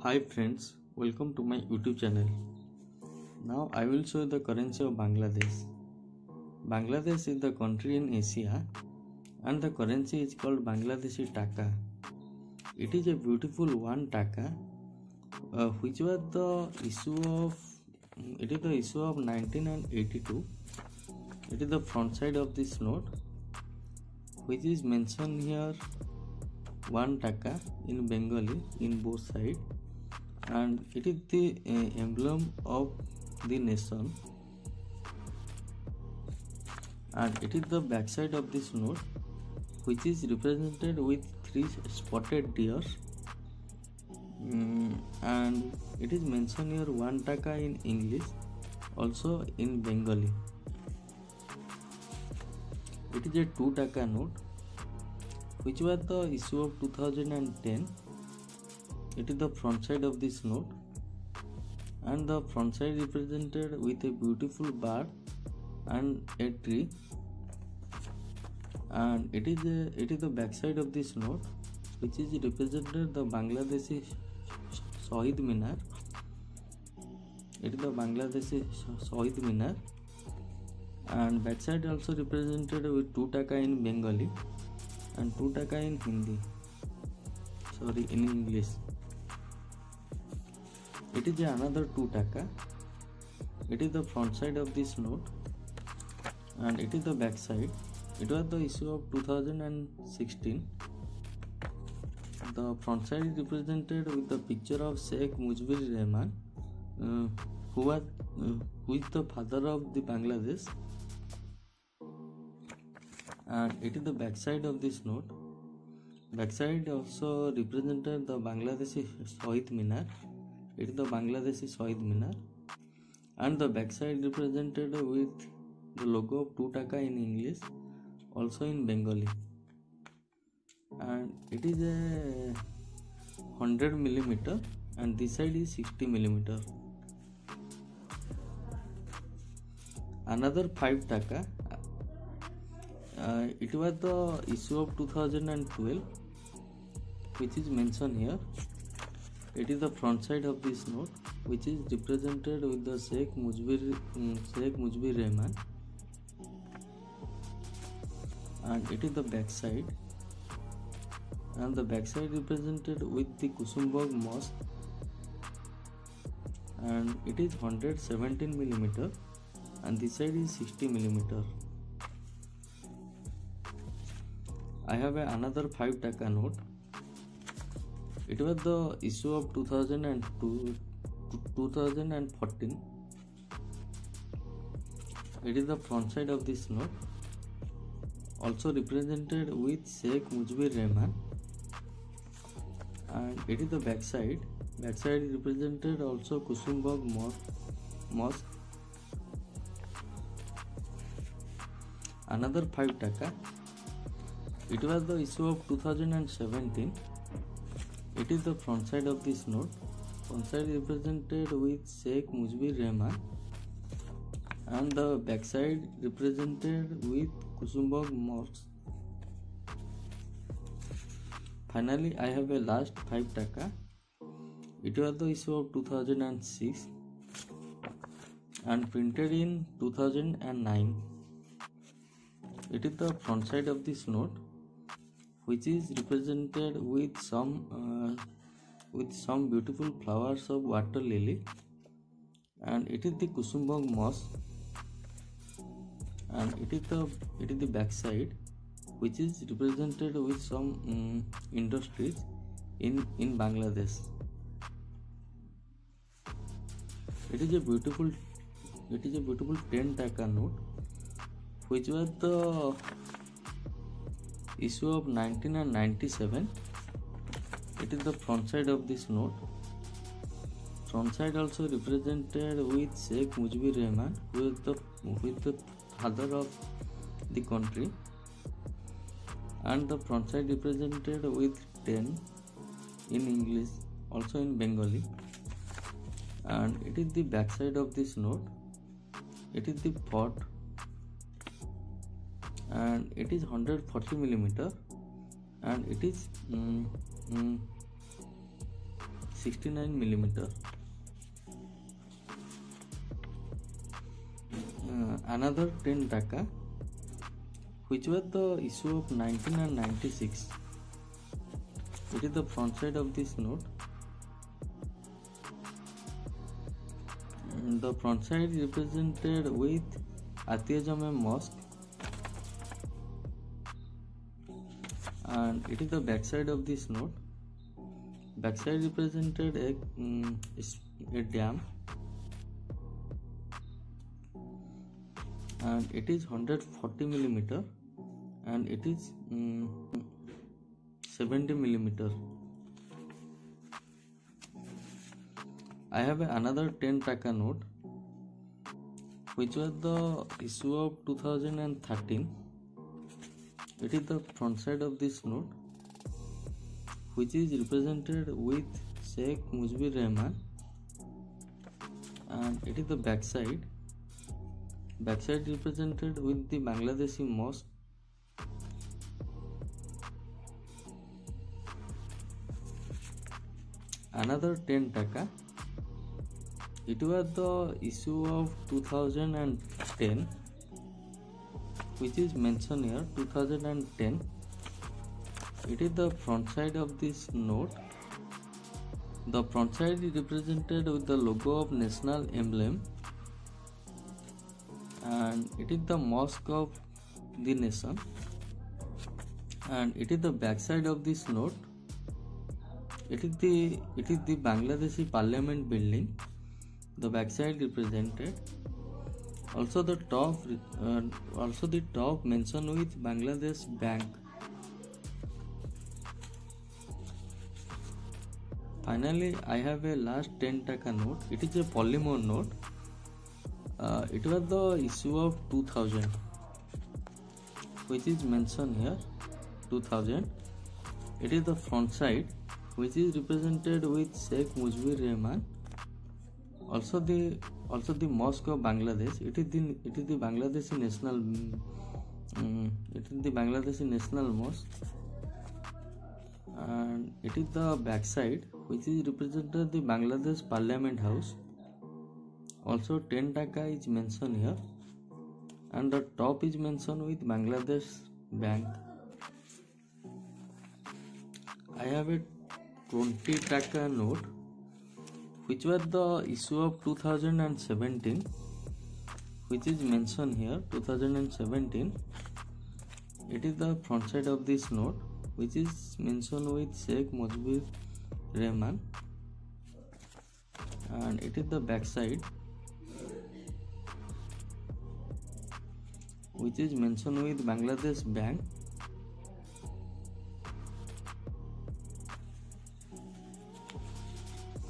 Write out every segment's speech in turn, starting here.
Hi friends, welcome to my YouTube channel. Now I will show the currency of Bangladesh. Bangladesh is the country in Asia and the currency is called Bangladeshi Taka. It is a beautiful one Taka which was the issue of 1982. It is the front side of this note which is mentioned here one Taka in Bengali in both sides, and it is the emblem of the nation, and it is the backside of this note which is represented with three spotted deers, and it is mentioned here one Taka in English, also in Bengali. It is a 2 Taka note which was the issue of 2010. It is the front side of this note, and the front side represented with a beautiful bird and a tree, and it is the back side of this note which is represented the Bangladeshi Shahid Minar. It is the Bangladeshi Shahid Minar, and back side also represented with 2 Taka in Bengali and 2 Taka in English. It is another 2 Taka. It is the front side of this note, and it is the back side. It was the issue of 2016. The front side is represented with the picture of Sheikh Mujibur Rahman, who is the father of the Bangladesh, and it is the back side of this note. Backside also represented the Bangladeshi Shahid Minar. It is the Bangladeshi Shahid Minar, and the backside represented with the logo of 2 Taka in English, also in Bengali, and it is a 100 mm, and this side is 60 mm. Another 5 Taka. It was the issue of 2012 which is mentioned here. It is the front side of this note which is represented with the Sheikh Mujibur Rahman, and it is the back side, and the back side represented with the Kusumbag Mosque, and it is 117 mm, and this side is 60 mm. I have another 5 Taka note. It was the issue of 2002 to 2014. It is the front side of this note, also represented with Sheikh Mujibur Rahman, and it is the back side. Back side is represented also Kusumbag Mosque. Another 5 Taka. It was the issue of 2017. It is the front side of this note. Front side represented with Sheikh Mujibur Rahman, and the back side represented with Kusumbag Mosque. Finally, I have a last 5 Taka. It was the issue of 2006 and printed in 2009. It is the front side of this note which is represented with some beautiful flowers of water lily, and it is the Kusumbag Mosque, and it is the back side which is represented with some industries in Bangladesh. It is a beautiful 10 Taka note which was the issue of 1997. It is the front side of this note. Front side also represented with Sheikh Mujibur Rahman, who is the father of the country, and the front side represented with 10 in English, also in Bengali, and it is the back side of this note. It is the fort, and it is 140 mm, and it is 69 millimeter. Another 10 taka, which were the issue of 19 and 96. It is the front side of this note. The front side represented with Atiya Jame Mosque, and it is the back side of this note. Back side represented a dam, and it is 140 millimeter, and it is 70 millimeter. I have another 10 taka note, which was the issue of 2013. It is the front side of this note, which is represented with Sheikh Mujibur Rahman, and it is the back side. Back side represented with the Bangladeshi mosque. Another 10 taka. It was the issue of 2010, which is mentioned here, 2010. It is the front side of this note. The front side is represented with the logo of national emblem, and it is the mosque of the nation. And it is the back side of this note. It is the Bangladeshi Parliament building. The back side represented. Also the top mentioned with Bangladesh Bank. Finally, I have a last 10 taka note. It is a polymer note. It was the issue of 2000, which is mentioned here, 2000. It is the front side, which is represented with Sheikh Mujibur Rahman. Also the mosque of Bangladesh. It is the Bangladeshi national mosque, and it is the back side, which is represented the Bangladesh Parliament House. Also 10 taka is mentioned here, and the top is mentioned with Bangladesh Bank. I have a 20 taka note, which was the issue of 2017, which is mentioned here, 2017. It is the front side of this note, which is mentioned with Sheikh Mujibur Rahman, and it is the back side, which is mentioned with Bangladesh Bank.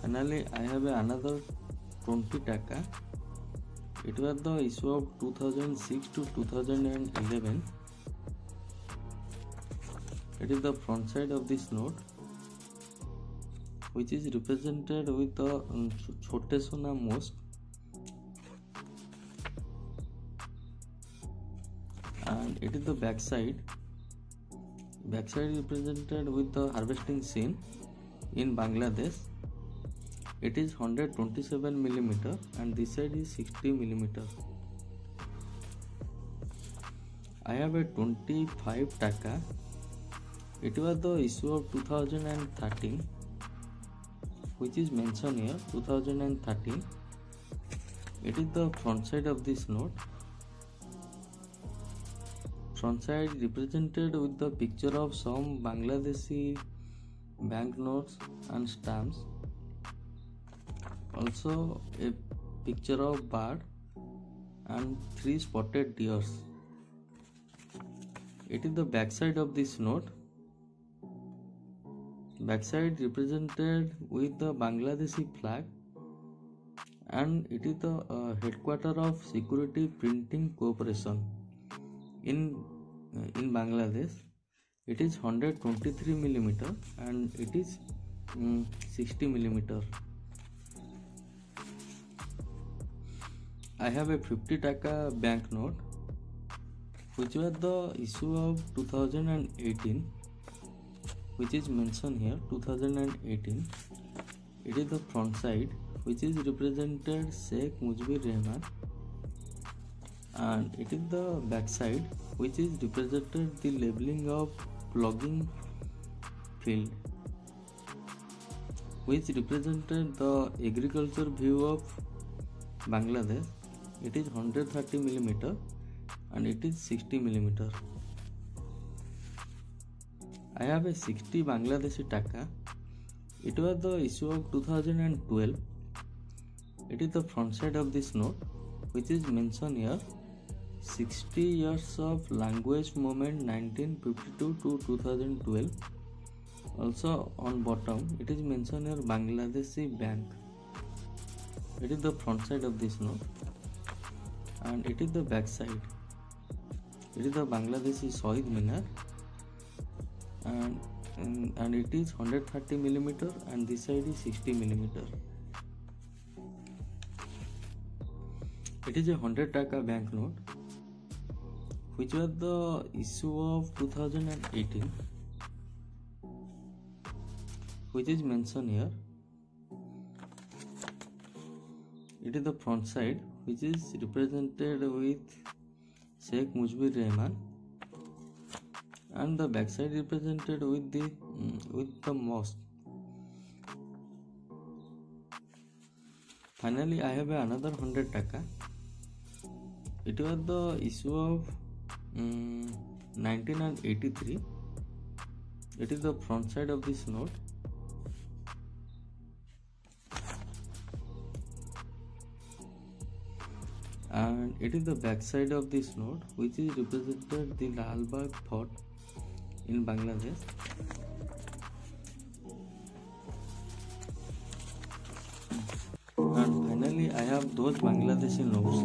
Finally, I have another 20 taka. It was the issue of 2006 to 2011. It is the front side of this note, which is represented with the Chote Sona Mosque, and it is the back side. Back side represented with the harvesting scene in Bangladesh. It is 127 millimeter, and this side is 60 millimeter. I have a 25 taka. It was the issue of 2013, which is mentioned here, 2013. It is the front side of this note. Front side represented with the picture of some Bangladeshi banknotes and stamps. Also a picture of bird and 3 spotted deers. It is the back side of this note. Back side represented with the Bangladeshi flag, and it is the headquarter of Security Printing Corporation in Bangladesh. It is 123 millimeter, and it is 60 millimeter. I have a 50 taka banknote, which was the issue of 2018, which is mentioned here, 2018. it is the front side which is represented Sheikh Mujibur Rahman, and it is the back side which is represented the leveling of plugging field, which represented the agriculture view of Bangladesh. It is 130 mm and it is 60 mm. I have a 60 Bangladeshi Taka. It was the issue of 2012. It is the front side of this note which is mentioned here, 60 years of language movement 1952 to 2012. Also on bottom it is mentioned here Bangladeshi Bank. It is the front side of this note, and it is the back side. It is the Bangladeshi Shahid Minar, and it is 130 mm and this side is 60 mm. It is a 100 Taka bank note which was the issue of 2018, which is mentioned here. It is the front side which is represented with Sheikh Mujibur Rahman, and the back side represented with the mosque. Finally, I have another 100 Taka. It was the issue of 1983. It is the front side of this note. And it is the back side of this note which is represented the Lal Bagh Fort in Bangladesh. And finally I have those Bangladeshi notes